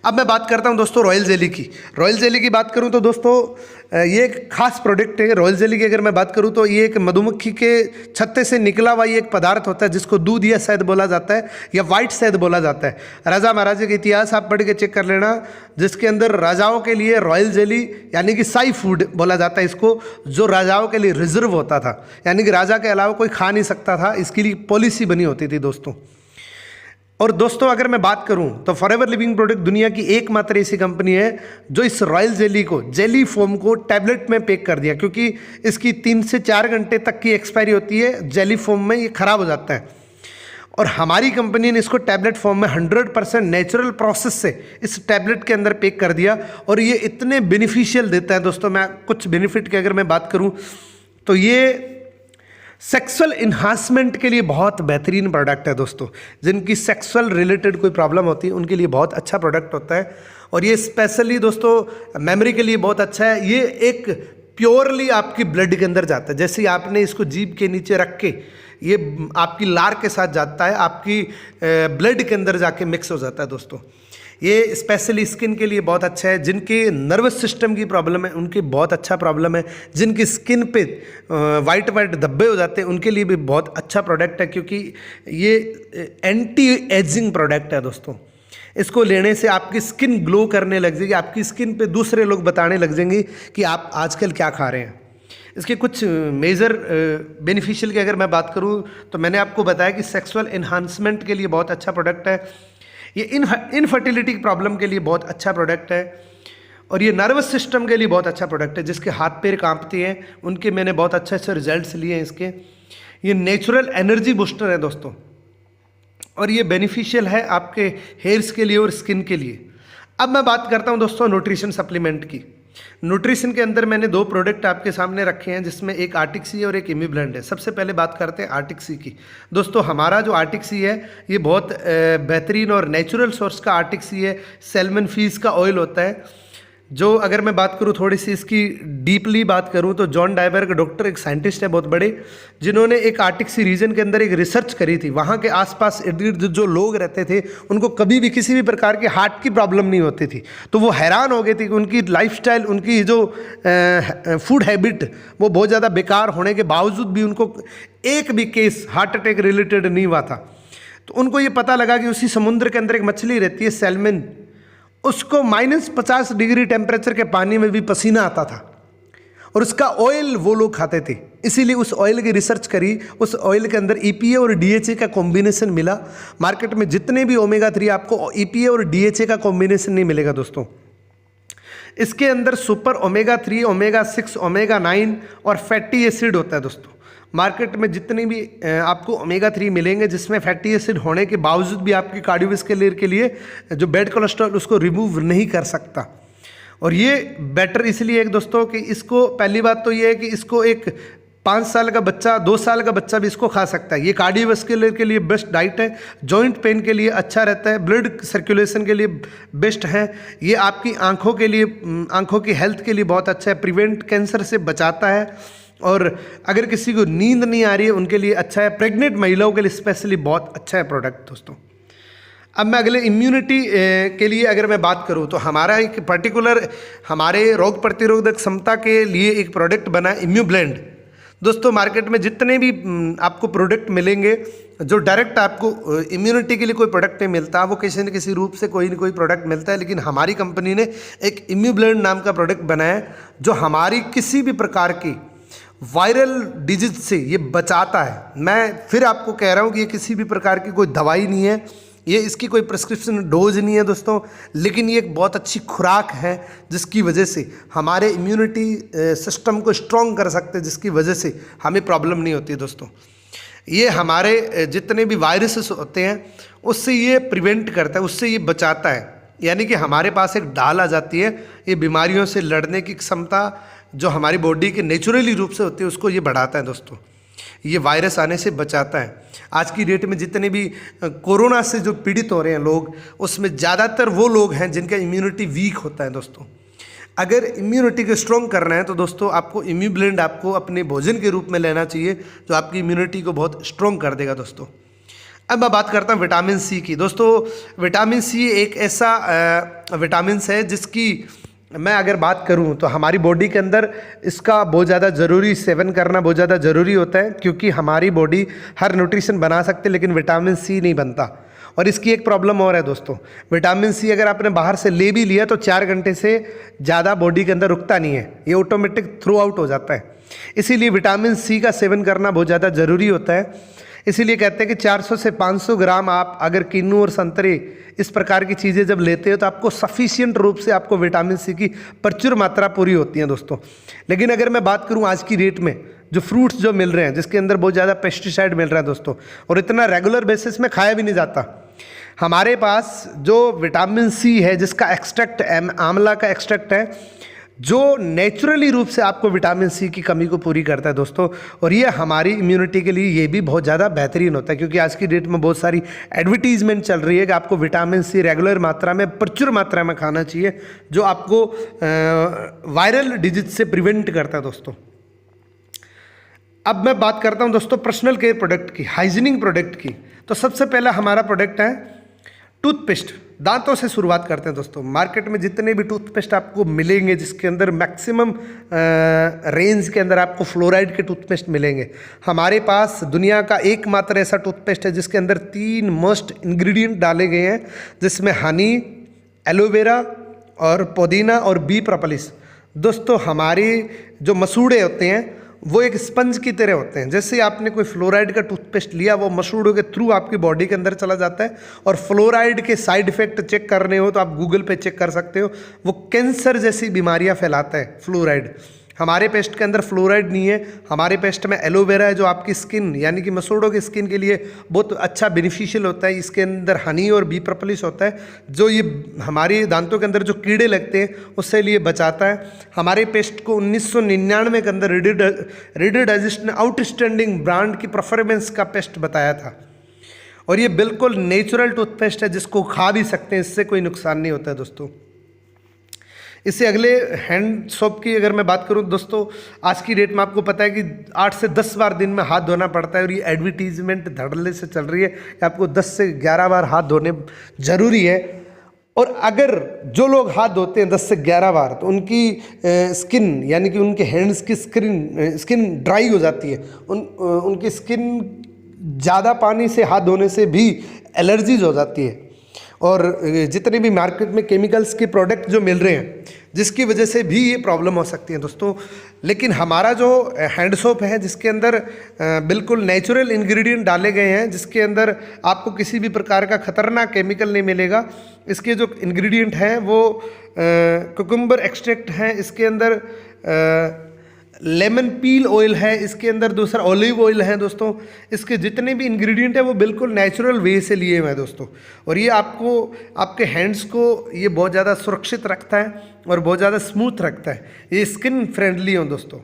अब मैं बात करता हूं दोस्तों रॉयल जेली की। रॉयल जेली की बात करूं तो दोस्तों ये एक खास प्रोडक्ट है। रॉयल जेली की अगर मैं बात करूं तो ये एक मधुमक्खी के छत्ते से निकला हुआ ये एक पदार्थ होता है जिसको दूध या शहद बोला जाता है या वाइट शहद बोला जाता है। राजा महाराजा का इतिहास आप पढ़ के चेक कर लेना, जिसके अंदर राजाओं के लिए रॉयल जेली यानी कि साई फूड बोला जाता है इसको, जो राजाओं के लिए रिजर्व होता था, यानी कि राजा के अलावा कोई खा नहीं सकता था, इसके लिए पॉलिसी बनी होती थी दोस्तों। और दोस्तों अगर मैं बात करूं तो फॉरएवर लिविंग प्रोडक्ट दुनिया की एकमात्र ऐसी कंपनी है जो इस रॉयल जेली को, जेली फोम को टैबलेट में पैक कर दिया, क्योंकि इसकी 3 से 4 घंटे तक की एक्सपायरी होती है जेली फोम में, ये ख़राब हो जाता है। और हमारी कंपनी ने इसको टैबलेट फॉर्म में 100% नेचुरल प्रोसेस से इस टैबलेट के अंदर पैक कर दिया, और ये इतने बेनिफिशियल देता है दोस्तों। मैं कुछ बेनिफिट की अगर मैं बात करूँ तो ये सेक्सुअल इन्हांसमेंट के लिए बहुत बेहतरीन प्रोडक्ट है दोस्तों। जिनकी सेक्सुअल रिलेटेड कोई प्रॉब्लम होती है उनके लिए बहुत अच्छा प्रोडक्ट होता है। और ये स्पेशली दोस्तों मेमोरी के लिए बहुत अच्छा है। ये एक प्योरली आपकी ब्लड के अंदर जाता है, जैसे ही आपने इसको जीभ के नीचे रख के ये आपकी लार के साथ जाता है, आपकी ब्लड के अंदर जाके मिक्स हो जाता है दोस्तों। ये स्पेशली स्किन के लिए बहुत अच्छा है। जिनके नर्वस सिस्टम की प्रॉब्लम है उनके बहुत अच्छा प्रॉब्लम है। जिनकी स्किन पे वाइट वाइट धब्बे हो जाते हैं उनके लिए भी बहुत अच्छा प्रोडक्ट है, क्योंकि ये एंटी एजिंग प्रोडक्ट है दोस्तों। इसको लेने से आपकी स्किन ग्लो करने लग जाएगी, आपकी स्किन पे दूसरे लोग बताने लग जाएंगे कि आप आजकल क्या खा रहे हैं। इसके कुछ मेजर बेनिफिशियल की अगर मैं बात करूं तो मैंने आपको बताया कि सेक्सुअल इन्हांसमेंट के लिए बहुत अच्छा प्रोडक्ट है। ये इनफर्टिलिटी प्रॉब्लम के लिए बहुत अच्छा प्रोडक्ट है, और ये नर्वस सिस्टम के लिए बहुत अच्छा प्रोडक्ट है। जिसके हाथ पैर कांपते हैं उनके मैंने बहुत अच्छे अच्छे रिजल्ट्स लिए हैं इसके। ये नेचुरल एनर्जी बूस्टर है दोस्तों, और ये बेनिफिशियल है आपके हेयर्स के लिए और स्किन के लिए। अब मैं बात करता हूं दोस्तों न्यूट्रिशन सप्लीमेंट की। न्यूट्रिशन के अंदर मैंने 2 प्रोडक्ट आपके सामने रखे हैं, जिसमें एक आर्टिक्सी और एक इम्यूब्लेंड है। सबसे पहले बात करते हैं आर्टिक्सी की। दोस्तों हमारा जो आर्टिक्सी है ये बहुत बेहतरीन और नेचुरल सोर्स का आर्टिक्सी है। सैल्मन फिश का ऑयल होता है, जो अगर मैं बात करूं थोड़ी सी इसकी डीपली बात करूं तो जॉन डाइबर का डॉक्टर एक साइंटिस्ट है बहुत बड़े, जिन्होंने एक आर्टिक्सी रीजन के अंदर एक रिसर्च करी थी। वहाँ के आसपास इर्द गिर्द जो लोग रहते थे उनको कभी भी किसी भी प्रकार की हार्ट की प्रॉब्लम नहीं होती थी। तो वो हैरान हो गए थे कि उनकी लाइफस्टाइल, उनकी जो फूड हैबिट वो बहुत ज़्यादा बेकार होने के बावजूद भी उनको एक भी केस हार्ट अटैक रिलेटेड नहीं हुआ था। तो उनको ये पता लगा कि उसी समुद्र के अंदर एक मछली रहती है सैल्मन, उसको -50 डिग्री टेम्परेचर के पानी में भी पसीना आता था, और उसका ऑयल वो लोग खाते थे। इसीलिए उस ऑयल की रिसर्च करी। उस ऑयल के अंदर EPA और DHA का कॉम्बिनेशन मिला। मार्केट में जितने भी ओमेगा 3 आपको EPA और DHA का कॉम्बिनेशन नहीं मिलेगा दोस्तों। इसके अंदर सुपर ओमेगा 3, ओमेगा 6, ओमेगा 9 और फैटी एसिड होता है दोस्तों। मार्केट में जितने भी आपको ओमेगा 3 मिलेंगे जिसमें फैटी एसिड होने के बावजूद भी आपकी कार्डियोवैस्कुलर के लिए जो बैड कोलेस्ट्रॉल उसको रिमूव नहीं कर सकता। और ये बेटर इसलिए है दोस्तों कि इसको, पहली बात तो ये है कि इसको एक 5 साल का बच्चा, 2 साल का बच्चा भी इसको खा सकता है। ये कार्डियोवैस्कुलर के लिए बेस्ट डाइट है, जॉइंट पेन के लिए अच्छा रहता है, ब्लड सर्कुलेशन के लिए बेस्ट है। ये आपकी आँखों के लिए, आँखों की हेल्थ के लिए बहुत अच्छा है, प्रिवेंट कैंसर से बचाता है। और अगर किसी को नींद नहीं आ रही है उनके लिए अच्छा है। प्रेग्नेंट महिलाओं के लिए स्पेशली बहुत अच्छा है प्रोडक्ट दोस्तों। अब मैं अगले इम्यूनिटी के लिए अगर मैं बात करूं तो हमारा एक पर्टिकुलर हमारे रोग प्रतिरोधक क्षमता के लिए एक प्रोडक्ट बना है इम्यूब्लेंड। दोस्तों मार्केट में जितने भी आपको प्रोडक्ट मिलेंगे जो डायरेक्ट आपको इम्यूनिटी के लिए कोई प्रोडक्ट नहीं मिलता, वो किसी न किसी रूप से कोई न कोई प्रोडक्ट मिलता है, लेकिन हमारी कंपनी ने एक इम्यूब्लेंड नाम का प्रोडक्ट बनाया है जो हमारी किसी भी प्रकार की वायरल डिजीज से ये बचाता है। मैं फिर आपको कह रहा हूँ कि ये किसी भी प्रकार की कोई दवाई नहीं है, ये इसकी कोई प्रिस्क्रिप्शन डोज नहीं है दोस्तों, लेकिन ये एक बहुत अच्छी खुराक है जिसकी वजह से हमारे इम्यूनिटी सिस्टम को स्ट्रॉन्ग कर सकते हैं, जिसकी वजह से हमें प्रॉब्लम नहीं होती है दोस्तों। ये हमारे जितने भी वायरसेस होते हैं उससे ये प्रिवेंट करता है, उससे ये बचाता है। यानी कि हमारे पास एक ढाल आ जाती है, ये बीमारियों से लड़ने की क्षमता जो हमारी बॉडी के नेचुरली रूप से होती है उसको ये बढ़ाता है दोस्तों। ये वायरस आने से बचाता है। आज की डेट में जितने भी कोरोना से जो पीड़ित हो रहे हैं लोग, उसमें ज़्यादातर वो लोग हैं जिनका इम्यूनिटी वीक होता है दोस्तों। अगर इम्यूनिटी को स्ट्रॉन्ग करना है तो दोस्तों आपको इम्यूब्लेंड आपको अपने भोजन के रूप में लेना चाहिए, जो आपकी इम्यूनिटी को बहुत स्ट्रॉन्ग कर देगा दोस्तों। अब मैं बात करता हूँ विटामिन सी की। दोस्तों विटामिन सी एक ऐसा विटामिन है जिसकी मैं अगर बात करूं तो हमारी बॉडी के अंदर इसका बहुत ज़्यादा ज़रूरी सेवन करना बहुत ज़्यादा ज़रूरी होता है, क्योंकि हमारी बॉडी हर न्यूट्रिशन बना सकते लेकिन विटामिन सी नहीं बनता। और इसकी एक प्रॉब्लम और है दोस्तों, विटामिन सी अगर आपने बाहर से ले भी लिया तो 4 घंटे से ज़्यादा बॉडी के अंदर रुकता नहीं है, ये ऑटोमेटिक थ्रू आउट हो जाता है। इसीलिए विटामिन सी का सेवन करना बहुत ज़्यादा ज़रूरी होता है। इसीलिए कहते हैं कि 400 से 500 ग्राम आप अगर किन्नू और संतरे इस प्रकार की चीज़ें जब लेते हो तो आपको सफिशिएंट रूप से आपको विटामिन सी की प्रचुर मात्रा पूरी होती है दोस्तों। लेकिन अगर मैं बात करूं आज की डेट में जो फ्रूट्स जो मिल रहे हैं जिसके अंदर बहुत ज़्यादा पेस्टिसाइड मिल रहा है दोस्तों, और इतना रेगुलर बेसिस में खाया भी नहीं जाता। हमारे पास जो विटामिन सी है जिसका एक्सट्रैक्ट आंवला का एक्सट्रैक्ट है, जो नेचुरली रूप से आपको विटामिन सी की कमी को पूरी करता है दोस्तों। और ये हमारी इम्यूनिटी के लिए ये भी बहुत ज़्यादा बेहतरीन होता है, क्योंकि आज की डेट में बहुत सारी एडवर्टीजमेंट चल रही है कि आपको विटामिन सी रेगुलर मात्रा में प्रचुर मात्रा में खाना चाहिए, जो आपको वायरल डिजीज से प्रिवेंट करता है दोस्तों। अब मैं बात करता हूँ दोस्तों पर्सनल केयर प्रोडक्ट की, हाइजीनिक प्रोडक्ट की। तो सबसे पहला हमारा प्रोडक्ट है टूथपेस्ट। दांतों से शुरुआत करते हैं दोस्तों। मार्केट में जितने भी टूथपेस्ट आपको मिलेंगे जिसके अंदर मैक्सिमम रेंज के अंदर आपको फ्लोराइड के टूथपेस्ट मिलेंगे। हमारे पास दुनिया का एकमात्र ऐसा टूथपेस्ट है जिसके अंदर 3 मस्ट इंग्रेडिएंट डाले गए हैं, जिसमें हनी, एलोवेरा और पुदीना और बी प्रोपोलिस। दोस्तों हमारे जो मसूड़े होते हैं वो एक स्पंज की तरह होते हैं। जैसे आपने कोई फ्लोराइड का टूथपेस्ट लिया, वो मसूड़ों के थ्रू आपकी बॉडी के अंदर चला जाता है। और फ्लोराइड के साइड इफेक्ट चेक करने हो तो आप गूगल पे चेक कर सकते हो, वो कैंसर जैसी बीमारियां फैलाता है फ्लोराइड। हमारे पेस्ट के अंदर फ्लोराइड नहीं है। हमारे पेस्ट में एलोवेरा है जो आपकी स्किन यानी कि मसूड़ों की स्किन के लिए बहुत अच्छा बेनिफिशियल होता है। इसके अंदर हनी और बी प्रोपोलिस होता है जो ये हमारी दांतों के अंदर जो कीड़े लगते हैं उससे लिए बचाता है। हमारे पेस्ट को 1999 के अंदर रीडर डाइजेस्ट ने आउटस्टैंडिंग ब्रांड की परफॉर्मेंस का पेस्ट बताया था। और ये बिल्कुल नेचुरल टूथपेस्ट है जिसको खा भी सकते हैं, इससे कोई नुकसान नहीं होता है दोस्तों। इससे अगले हैंड सोप की अगर मैं बात करूं दोस्तों, आज की डेट में आपको पता है कि 8 से 10 बार दिन में हाथ धोना पड़ता है। और ये एडवर्टीजमेंट धड़ल्ले से चल रही है कि आपको 10 से 11 बार हाथ धोने ज़रूरी है। और अगर जो लोग हाथ धोते हैं 10 से 11 बार तो उनकी स्किन यानी कि उनके हैंड्स की स्किन ड्राई हो जाती है। उनकी स्किन ज़्यादा पानी से हाथ धोने से भी एलर्जीज हो जाती है। और जितने भी मार्केट में केमिकल्स के प्रोडक्ट जो मिल रहे हैं जिसकी वजह से भी ये प्रॉब्लम हो सकती है दोस्तों। लेकिन हमारा जो हैंड सोप है जिसके अंदर बिल्कुल नेचुरल इंग्रेडिएंट डाले गए हैं, जिसके अंदर आपको किसी भी प्रकार का खतरनाक केमिकल नहीं मिलेगा। इसके जो इंग्रेडिएंट हैं वो कुकुम्बर एक्सट्रैक्ट है, इसके अंदर लेमन पील ऑयल है, इसके अंदर दूसरा ऑलिव ऑयल है दोस्तों। इसके जितने भी इंग्रेडिएंट है वो बिल्कुल नेचुरल वे से लिए हुए हैं दोस्तों। और ये आपको आपके हैंड्स को ये बहुत ज़्यादा सुरक्षित रखता है और बहुत ज़्यादा स्मूथ रखता है। ये स्किन फ्रेंडली हो दोस्तों।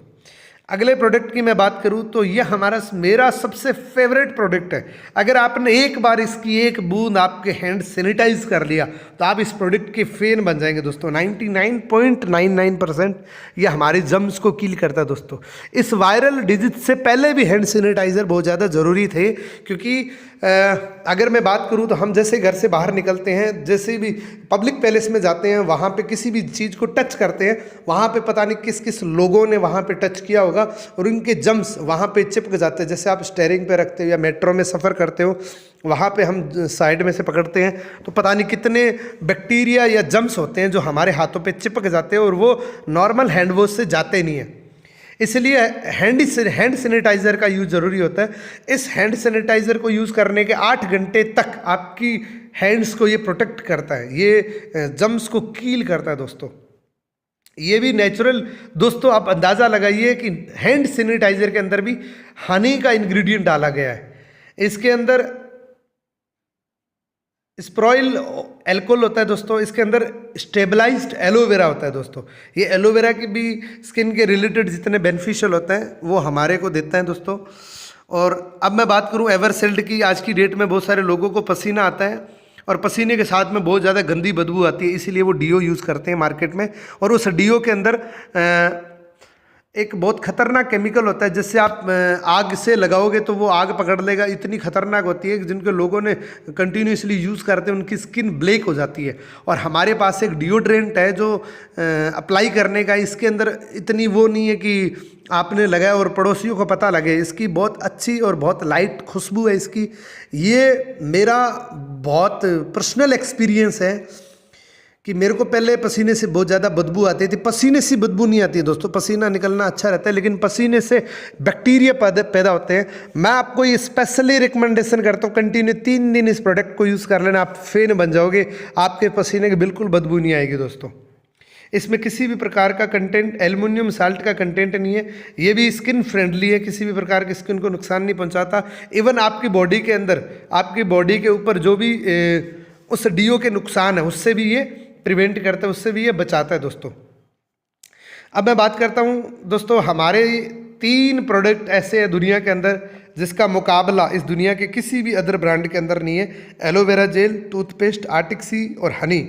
अगले प्रोडक्ट की मैं बात करूं तो यह मेरा सबसे फेवरेट प्रोडक्ट है। अगर आपने एक बार इसकी एक बूंद आपके हैंड सैनिटाइज कर लिया तो आप इस प्रोडक्ट के फैन बन जाएंगे दोस्तों। 99.99% यह हमारे जर्म्स को किल करता है दोस्तों। इस वायरल डिजीज से पहले भी हैंड सैनिटाइज़र बहुत ज़्यादा ज़रूरी थे, क्योंकि अगर मैं बात करूं तो हम जैसे घर से बाहर निकलते हैं, जैसे भी पब्लिक प्लेस में जाते हैं, वहाँ पे किसी भी चीज़ को टच करते हैं, वहाँ पे पता नहीं किस किस लोगों ने वहाँ पे टच किया होगा और उनके जम्स वहाँ पे चिपक जाते हैं। जैसे आप स्टीयरिंग पे रखते हो या मेट्रो में सफ़र करते हो, वहाँ पे हम साइड में से पकड़ते हैं तो पता नहीं कितने बैक्टीरिया या जम्स होते हैं जो हमारे हाथों पे चिपक जाते हैं और वो नॉर्मल हैंड वॉश से जाते नहीं हैं। इसलिए हैंड सैनिटाइज़र का यूज़ ज़रूरी होता है। इस हैंड सैनिटाइज़र को यूज़ करने के 8 घंटे तक आपकी हैंड्स को ये प्रोटेक्ट करता है, ये जम्स को कील करता है दोस्तों। ये भी नेचुरल दोस्तों, आप अंदाज़ा लगाइए कि हैंड सैनिटाइज़र के अंदर भी हनी का इंग्रेडिएंट डाला गया है। इसके अंदर स्प्रोइल एल्कोहल होता है दोस्तों, इसके अंदर स्टेबलाइज्ड एलोवेरा होता है दोस्तों। ये एलोवेरा की भी स्किन के रिलेटेड जितने बेनिफिशियल होते हैं वो हमारे को देता है दोस्तों। और अब मैं बात करूं एवरसेल्ड की, आज की डेट में बहुत सारे लोगों को पसीना आता है और पसीने के साथ में बहुत ज़्यादा गंदी बदबू आती है, इसीलिए वो डीओ यूज़ करते हैं मार्केट में। और उस डीओ के अंदर एक बहुत खतरनाक केमिकल होता है, जिससे आप आग से लगाओगे तो वो आग पकड़ लेगा, इतनी खतरनाक होती है कि जिनके लोगों ने कंटिन्यूसली यूज़ करते हैं उनकी स्किन ब्लैक हो जाती है। और हमारे पास एक डिओड्रेंट है जो अप्लाई करने का, इसके अंदर इतनी वो नहीं है कि आपने लगाया और पड़ोसियों को पता लगे। इसकी बहुत अच्छी और बहुत लाइट खुशबू है इसकी। ये मेरा बहुत पर्सनल एक्सपीरियंस है कि मेरे को पहले पसीने से बहुत ज़्यादा बदबू आती थी। पसीने से बदबू नहीं आती है दोस्तों, पसीना निकलना अच्छा रहता है, लेकिन पसीने से बैक्टीरिया पैदा होते हैं। मैं आपको ये स्पेशली रिकमेंडेशन करता हूँ, कंटिन्यू 3 दिन इस प्रोडक्ट को यूज़ कर लेना, आप फैन बन जाओगे, आपके पसीने की बिल्कुल बदबू नहीं आएगी दोस्तों। इसमें किसी भी प्रकार का कंटेंट, एल्युमिनियम साल्ट का कंटेंट नहीं है। ये भी स्किन फ्रेंडली है, किसी भी प्रकार की स्किन को नुकसान नहीं पहुँचाता। इवन आपकी बॉडी के अंदर, आपकी बॉडी के ऊपर जो भी उस डीओ के नुकसान है उससे भी ये प्रिवेंट करता है, उससे भी ये बचाता है दोस्तों। अब मैं बात करता हूँ दोस्तों, हमारे 3 प्रोडक्ट ऐसे हैं दुनिया के अंदर जिसका मुकाबला इस दुनिया के किसी भी अदर ब्रांड के अंदर नहीं है। एलोवेरा जेल, टूथपेस्ट, आर्टिक सी और हनी।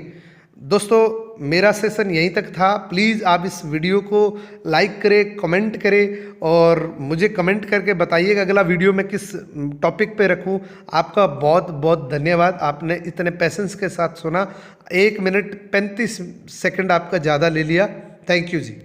दोस्तों मेरा सेशन यहीं तक था। प्लीज़ आप इस वीडियो को लाइक करें, कमेंट करें और मुझे कमेंट करके बताइएगा अगला वीडियो मैं किस टॉपिक पे रखूं। आपका बहुत बहुत धन्यवाद, आपने इतने पेशेंस के साथ सुना। 1 मिनट 35 सेकंड आपका ज़्यादा ले लिया। Thank you ji.